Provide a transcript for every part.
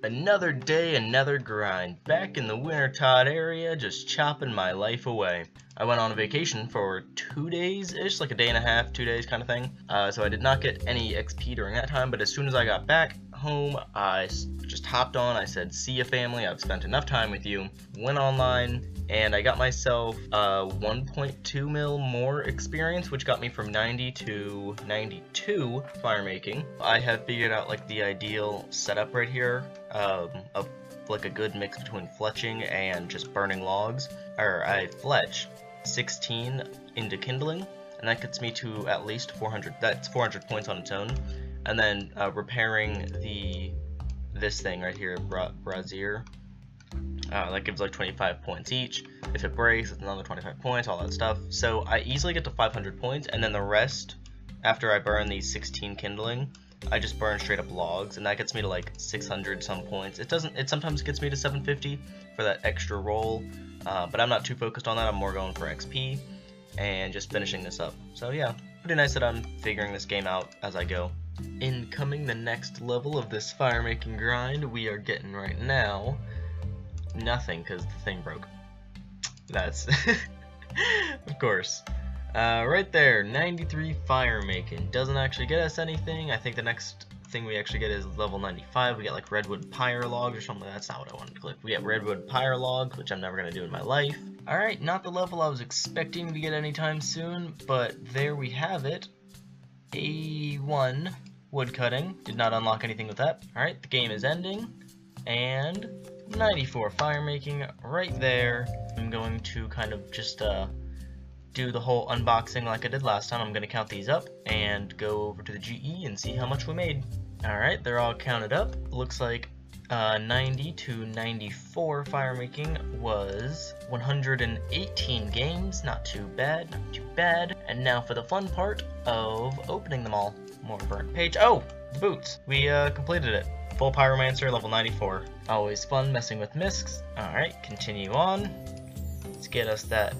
Another day, another grind. Back in the Wintertod area, just chopping my life away. I went on a vacation for 2 days-ish, like a day and a half, 2 days kind of thing. So I did not get any XP during that time, but as soon as I got back home, I just hopped on. I said, see ya family, I've spent enough time with you. Went online, and I got myself 1.2 mil more experience, which got me from 90 to 92 fire making. I have figured out like the ideal setup right here, of like a good mix between fletching and just burning logs. Or I fletch 16 into kindling, and that gets me to at least 400. That's 400 points on its own. And then repairing this thing right here, brazier. That gives like 25 points each. If it breaks, it's another 25 points, all that stuff. So I easily get to 500 points, and then the rest, after I burn these 16 kindling, I just burn straight up logs, and that gets me to like 600 some points. It sometimes gets me to 750 for that extra roll, but I'm not too focused on that. I'm more going for XP and just finishing this up. So yeah, pretty nice that I'm figuring this game out as I go. Incoming the next level of this fire making grind we are getting right now. Nothing, because the thing broke. That's of course. Right there, 93 fire making. Doesn't actually get us anything. I think the next thing we actually get is level 95. We get like redwood pyre logs or something. That's not what I wanted to click. We get redwood pyre logs, which I'm never gonna do in my life. Alright, not the level I was expecting to get anytime soon, but there we have it. A1 woodcutting. Did not unlock anything with that. Alright, the game is ending. And 94 fire making right there. I'm going to kind of just do the whole unboxing like I did last time. I'm going to count these up and go over to the GE and see how much we made. Alright, they're all counted up. Looks like 90 to 94 fire making was 118 games. Not too bad, not too bad. And now for the fun part of opening them all. More burnt page. Oh, the boots. We completed it. Full pyromancer, level 94. Always fun messing with miscs. Alright, continue on. Let's get us that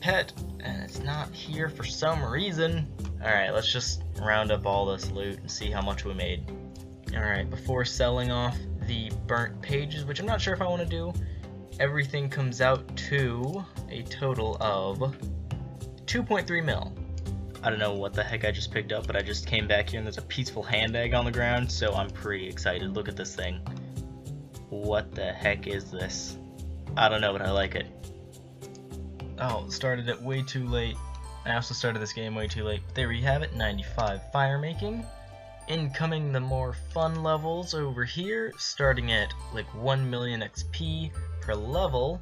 pet, and it's not here for some reason. Alright, let's just round up all this loot and see how much we made. Alright, before selling off the burnt pages, which I'm not sure if I want to do, everything comes out to a total of 2.3 mil. I don't know what the heck I just picked up, but I just came back here and there's a peaceful hand egg on the ground, so I'm pretty excited. Look at this thing. What the heck is this? I don't know, but I like it. Oh, started it way too late. I also started this game way too late. But there we have it, 95 fire making. Incoming the more fun levels over here, starting at like 1 million XP per level,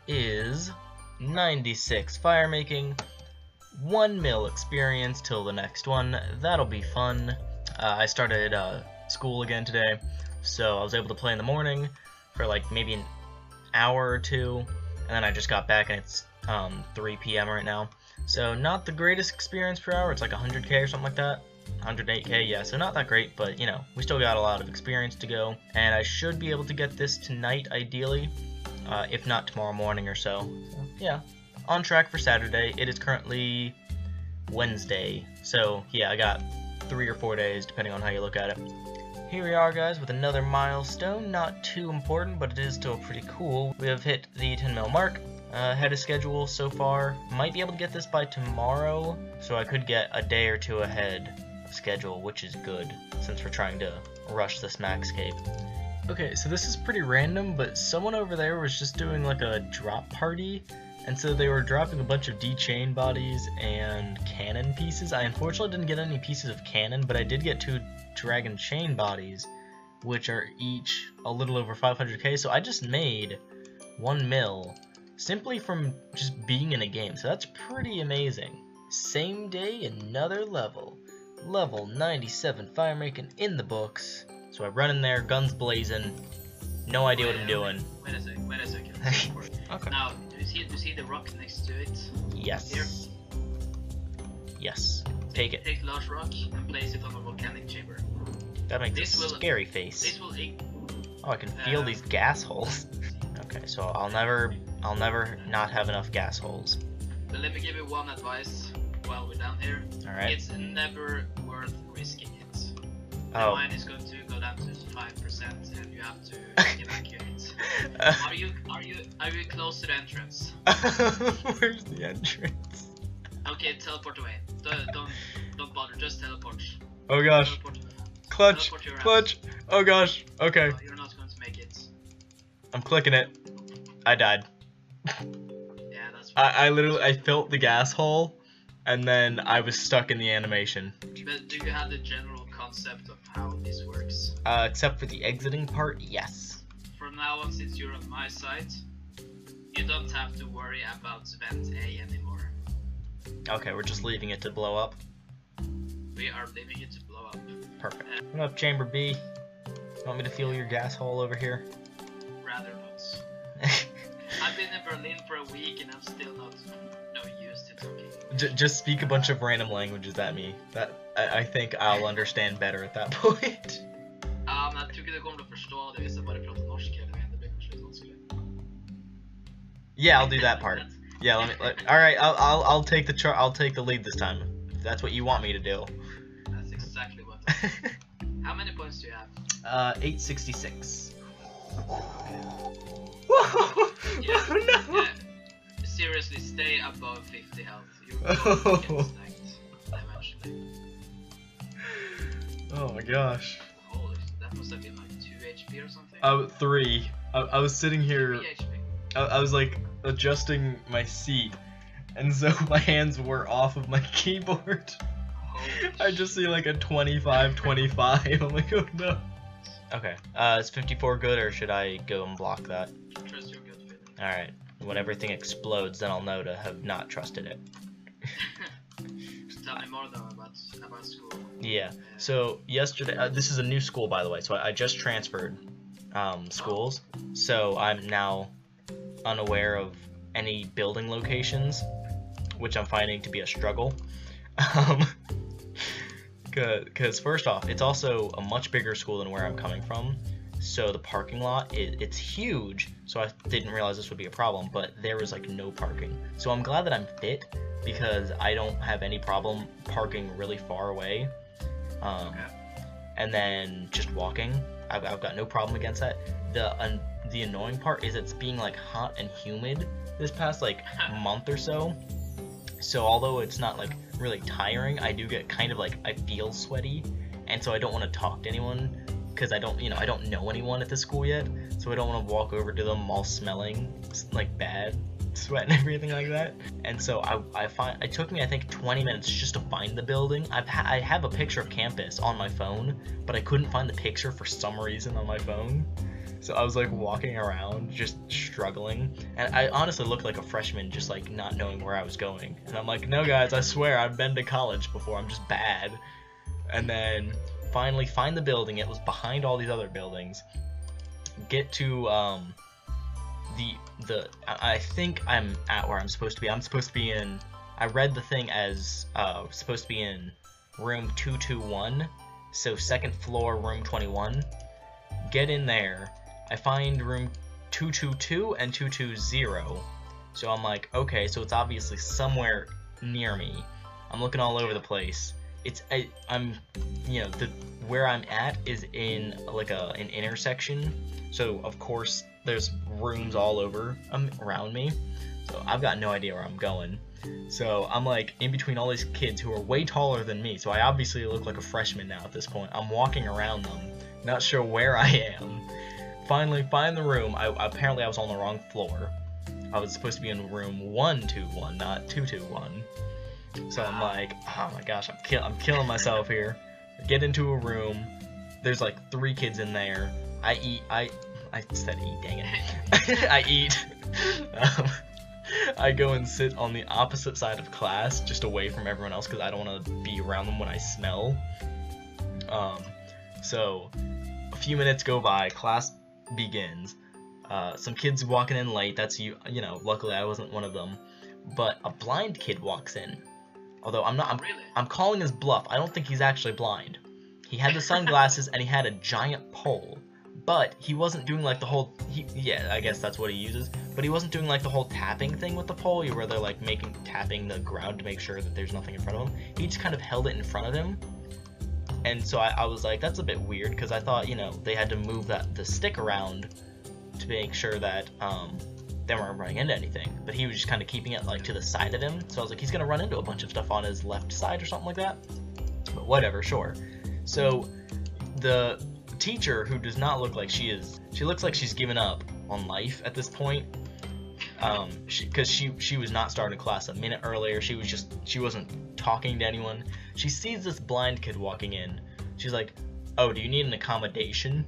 is 96 fire making. 1 mil experience till the next one. That'll be fun. I started school again today, so I was able to play in the morning for like maybe an hour or two, and then I just got back and it's 3 p.m. right now. So not the greatest experience per hour. It's like 100k or something like that. 108k, yeah, so not that great, but you know, we still got a lot of experience to go, and I should be able to get this tonight ideally, if not tomorrow morning or so. Yeah. On track for Saturday. It is currently Wednesday, so yeah, I got 3 or 4 days depending on how you look at it. Here we are, guys, with another milestone. Not too important, but it is still pretty cool. We have hit the 10 mil mark. Ahead of schedule so far. Might be able to get this by tomorrow, so I could get a day or two ahead of schedule, which is good since we're trying to rush this Maxscape. Okay, so this is pretty random, but someone over there was just doing like a drop party. And so they were dropping a bunch of D-chain bodies and cannon pieces. I unfortunately didn't get any pieces of cannon, but I did get 2 dragon chain bodies, which are each a little over 500k. So I just made 1 mil simply from just being in a game. So that's pretty amazing. Same day, another level. Level 97 fire making in the books. So I run in there, guns blazing. No idea what I'm doing. Wait a second. Okay. Now, do you see the rock next to it? Yes. Here? Yes. Take it. Take large rock and place it on a volcanic chamber. That makes a scary face. This will Oh, I can feel these gas holes. Okay, so I'll never not have enough gas holes. But let me give you one advice while we're down here. Alright. It's never worth risking it. The Oh. mine is going to go down to 5%. and you have to evacuate. Are you close to the entrance? Where's the entrance? Okay, teleport away. Don't bother, just teleport. Oh gosh. Teleport. Clutch. Teleport your Clutch. Oh gosh. Okay. Oh, you're not going to make it. I'm clicking it. I died. Yeah, that's fine. I felt the gas hole, and then I was stuck in the animation. But do you have the general concept of how this works? Except for the exiting part, yes. From now on, since you're on my side, you don't have to worry about vent A anymore. Okay, we're just leaving it to blow up. We are leaving it to blow up. Perfect. What up, Chamber B? Want me to feel your gas hole over here? Rather not. I've been in Berlin for a week and I'm still not used to talking. Just speak a bunch of random languages at me. That I think I'll understand better at that point. Men jag tycker det kommer att förstå det hvis jag bara pratar norska eller det blir kanske lite vanskligt. Yeah, I'll do that part. Yeah, all right, I'll take the lead this time. If that's what you want me to do. That's exactly what. How many points do you have? 866. Yeah, Oh, no. yeah. Seriously, stay above 50 health. You will get stacked eventually. Oh my gosh. Holy, that must have been like 2 HP or something. 3. I was sitting here. 3 HP. I was like adjusting my seat, and so my hands were off of my keyboard. I just see like a 25, 25. I'm like, oh no. Okay. Is 54 good, or should I go and block that? Trust your gut feeling. Alright. When everything explodes, then I'll know to have not trusted it. Tell me more though about school. Yeah. So yesterday, this is a new school, by the way. So I just transferred schools. So I'm now unaware of any building locations, which I'm finding to be a struggle. Because first off, it's also a much bigger school than where I'm coming from. So the parking lot, it's huge, so I didn't realize this would be a problem, but there was like no parking. So I'm glad that I'm fit, because I don't have any problem parking really far away. And then just walking, I've got no problem against that. The annoying part is it's being like hot and humid this past like month or so. So although it's not like really tiring, I do get kind of like, I feel sweaty, and so I don't want to talk to anyone, because I don't know anyone at the school yet, so I don't want to walk over to them all smelling like bad sweat and everything like that. And so it took me I think 20 minutes just to find the building. I have a picture of campus on my phone, but I couldn't find the picture for some reason on my phone. So I was like walking around just struggling, and I honestly looked like a freshman, just like not knowing where I was going. And I'm like, no guys, I swear I've been to college before, I'm just bad. And then finally find the building. It was behind all these other buildings. Get to I think I'm at where I'm supposed to be. I'm supposed to be in, I read the thing as supposed to be in room 221, so second floor, room 21. Get in there. I find room 222 and 220. So I'm like, okay, so it's obviously somewhere near me. I'm looking all over the place. I'm where I'm at is in like an intersection. So of course there's rooms all over around me. So I've got no idea where I'm going. So I'm like in between all these kids who are way taller than me. So I obviously look like a freshman now at this point. I'm walking around them, not sure where I am. Finally find the room. Apparently I was on the wrong floor. I was supposed to be in room 121, not 221. So I'm like, oh my gosh, I'm killing myself here. Get into a room. There's like 3 kids in there. I said eat, dang it. I eat. I go and sit on the opposite side of class, just away from everyone else, because I don't want to be around them when I smell. So a few minutes go by, class begins. Some kids walking in late. That's luckily I wasn't one of them. But a blind kid walks in. Although I'm calling his bluff. I don't think he's actually blind. He had the sunglasses and he had a giant pole. But he wasn't doing like the whole, I guess that's what he uses, but he wasn't doing like the whole tapping thing with the pole, where they're like tapping the ground to make sure that there's nothing in front of him. He just kind of held it in front of him, And so I was like, that's a bit weird, because I thought, you know, they had to move the stick around to make sure that they weren't running into anything. But he was just kind of keeping it like to the side of him. So I was like, he's gonna run into a bunch of stuff on his left side or something like that. But whatever, sure. So the teacher, who does not look like she looks like she's given up on life at this point. Because she was not starting class a minute earlier. She wasn't talking to anyone. She sees this blind kid walking in. She's like, "Oh, do you need an accommodation?"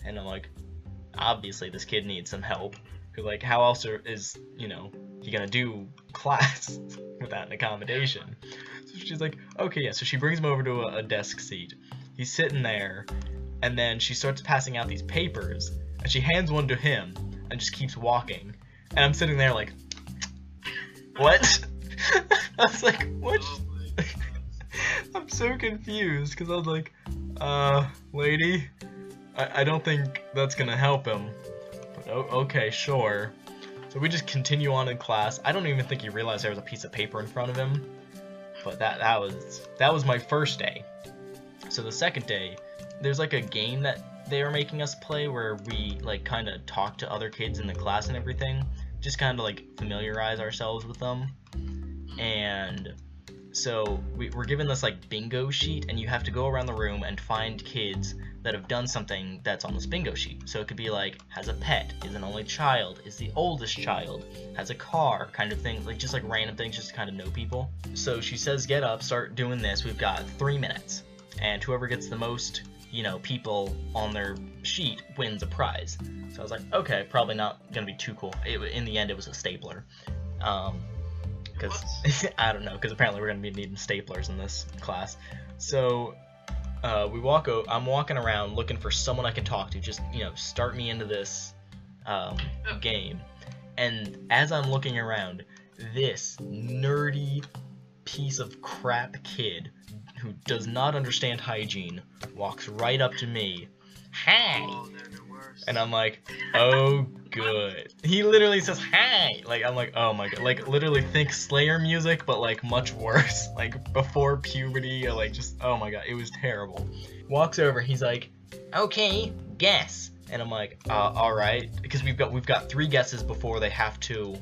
And I'm like, obviously this kid needs some help. Cause like, how else is he gonna do class without an accommodation? So she's like, okay, yeah. So she brings him over to a desk seat. He's sitting there, and then she starts passing out these papers, and she hands one to him and just keeps walking. And I'm sitting there like, what? I was like, what? I'm so confused, because I was like, lady, I don't think that's gonna help him. But okay, sure. So we just continue on in class. I don't even think he realized there was a piece of paper in front of him. But that was my first day. So the second day, there's like a game that they were making us play where we like kind of talk to other kids in the class and everything, just kind of like familiarize ourselves with them. And so we're given this like bingo sheet, and you have to go around the room and find kids that have done something that's on this bingo sheet. So it could be like, has a pet, is an only child, is the oldest child, has a car, kind of thing, like just like random things just to kind of know people. So she says, get up, start doing this. We've got 3 minutes, and whoever gets the most people on their sheet wins a prize. So I was like, okay, probably not gonna be too cool. In the end, it was a stapler. Because I don't know, because apparently we're gonna be needing staplers in this class. So I'm walking around looking for someone I can talk to, just start me into this game. And as I'm looking around, this nerdy piece of crap kid who does not understand hygiene walks right up to me. Hi! Oh, they're the worst. And I'm like, oh, good. He literally says, hi! Like, I'm like, oh my god. Like, literally think Slayer music, but like much worse. Like, before puberty, or like just, oh my god, it was terrible. Walks over, he's like, okay, guess. And I'm like, alright. Because we've got 3 guesses before they have to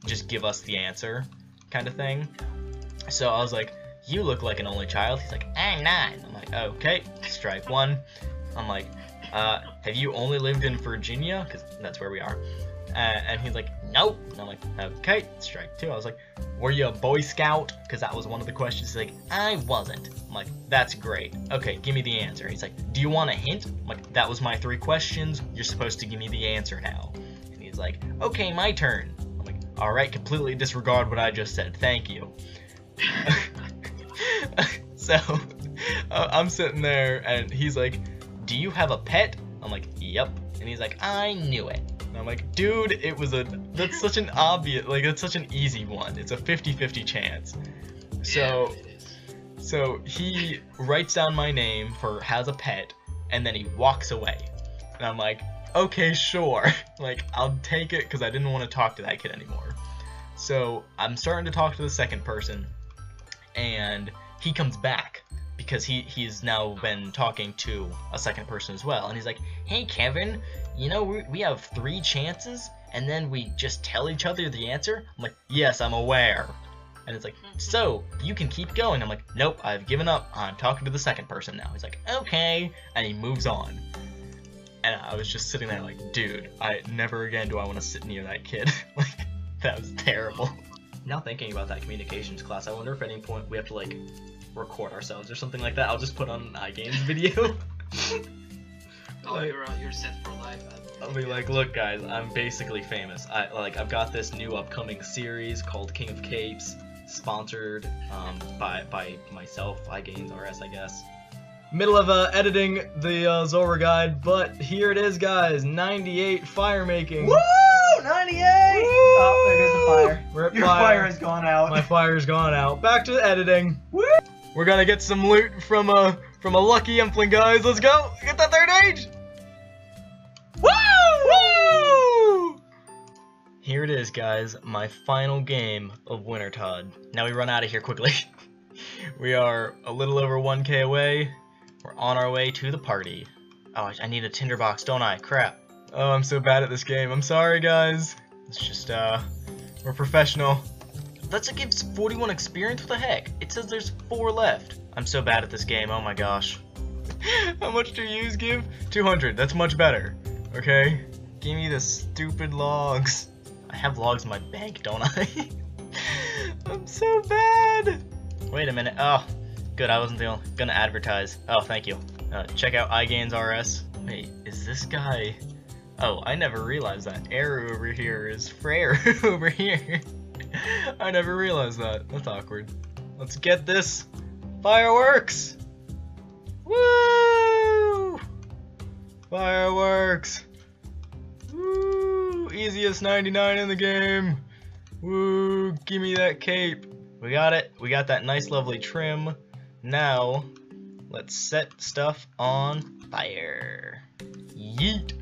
just give us the answer, kind of thing. So I was like, you look like an only child. He's like, I'm not. I'm like, okay, strike 1. I'm like, have you only lived in Virginia? Because that's where we are. And he's like, nope. And I'm like, okay, strike 2. I was like, were you a Boy Scout? Because that was one of the questions. He's like, I wasn't. I'm like, that's great. Okay, give me the answer. He's like, do you want a hint? I'm like, that was my 3 questions. You're supposed to give me the answer now. And he's like, okay, my turn. I'm like, alright, completely disregard what I just said. Thank you. So, I'm sitting there, and he's like, do you have a pet? I'm like, yep. And he's like, I knew it. And I'm like, dude, that's such an obvious, like, that's such an easy one. It's a 50-50 chance. So, so he writes down my name for has a pet, and then he walks away. And I'm like, okay, sure. Like, I'll take it, because I didn't want to talk to that kid anymore. So, I'm starting to talk to the second person, and he comes back, because he's now been talking to a second person as well. And he's like, hey, Kevin, we have 3 chances, and then we just tell each other the answer? I'm like, yes, I'm aware. And it's like, so, you can keep going. I'm like, nope, I've given up. I'm talking to the second person now. He's like, okay. And he moves on. And I was just sitting there like, dude, never again do I want to sit near that kid. Like, that was terrible. Now thinking about that communications class, I wonder if at any point we have to, like, record ourselves or something like that. I'll just put on an iGainz video. Oh, like, you're set for life. I'll be like, look guys, I'm basically famous. I've got this new upcoming series called King of Imps, sponsored by myself, iGainz RS, I guess. Middle of editing the Zora guide, but here it is, guys. 98 fire making. Woo! 98! Woo! Oh, there goes the fire. We're at Your fire has gone out. My fire's gone out. Back to editing. Woo! We're gonna get some loot from a lucky impling, guys. Let's go! Get that 3rd age! Woo! Woo! Here it is, guys. My final game of Wintertod. Now we run out of here quickly. We are a little over 1k away. We're on our way to the party. Oh, I need a tinderbox, don't I? Crap. Oh, I'm so bad at this game. I'm sorry, guys. It's just, we're professional. That's it gives 41 experience? What the heck? It says there's 4 left. I'm so bad at this game, oh my gosh. How much do yous give? 200, that's much better. Okay? Give me the stupid logs. I have logs in my bank, don't I? I'm so bad. Wait a minute. Oh, good, I wasn't gonna advertise. Oh, thank you. Check out iGainz RS. Wait, is this guy... Oh, I never realized that Arrow over here is Freyr over here. I never realized that. That's awkward. Let's get this. Fireworks! Woo! Fireworks! Woo! Easiest 99 in the game. Woo! Give me that cape. We got it. We got that nice lovely trim. Now, let's set stuff on fire. Yeet!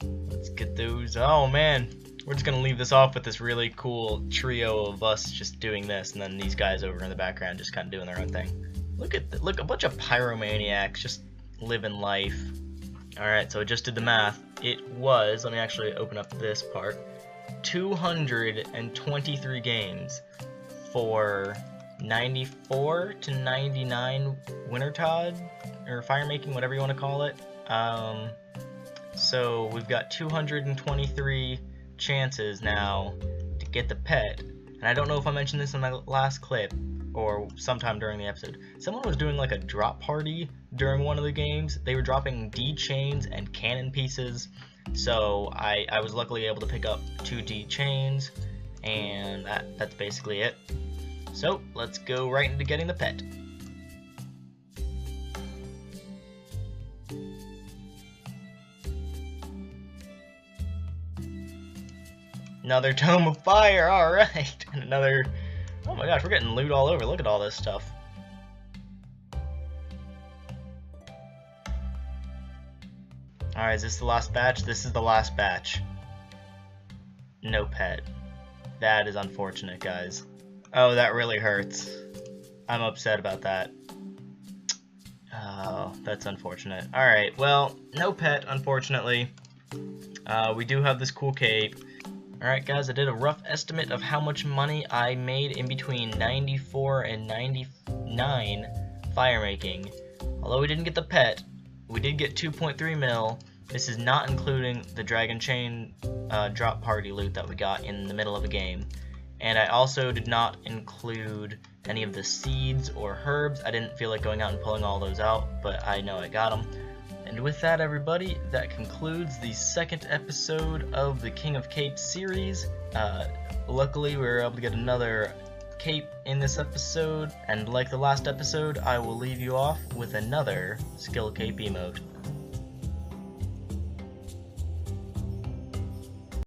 Let's get those. Oh man, we're just gonna leave this off with this really cool trio of us just doing this, and then these guys over in the background just kind of doing their own thing. Look, a bunch of pyromaniacs just living life. All right, so I just did the math. It was, let me actually open up this part, 223 games for 94 to 99 Wintertod or firemaking, whatever you want to call it. So we've got 223 chances now to get the pet, and I don't know if I mentioned this in my last clip or sometime during the episode. Someone was doing like a drop party during one of the games. They were dropping D chains and cannon pieces, so I was luckily able to pick up 2 D chains, and that's basically it. So let's go right into getting the pet. Another Tome of Fire, alright! And another... Oh my gosh, we're getting loot all over. Look at all this stuff. Alright, is this the last batch? This is the last batch. No pet. That is unfortunate, guys. Oh, that really hurts. I'm upset about that. Oh, that's unfortunate. Alright, well, no pet, unfortunately. We do have this cool cape. Alright guys, I did a rough estimate of how much money I made in between 94 and 99 firemaking. Although we didn't get the pet, we did get 2.3 mil. This is not including the Dragon Chain drop party loot that we got in the middle of a game. And I also did not include any of the seeds or herbs. I didn't feel like going out and pulling all those out, but I know I got them. And with that, everybody, that concludes the second episode of the King of Capes series. Luckily, we were able to get another cape in this episode, and like the last episode, I will leave you off with another skill cape emote.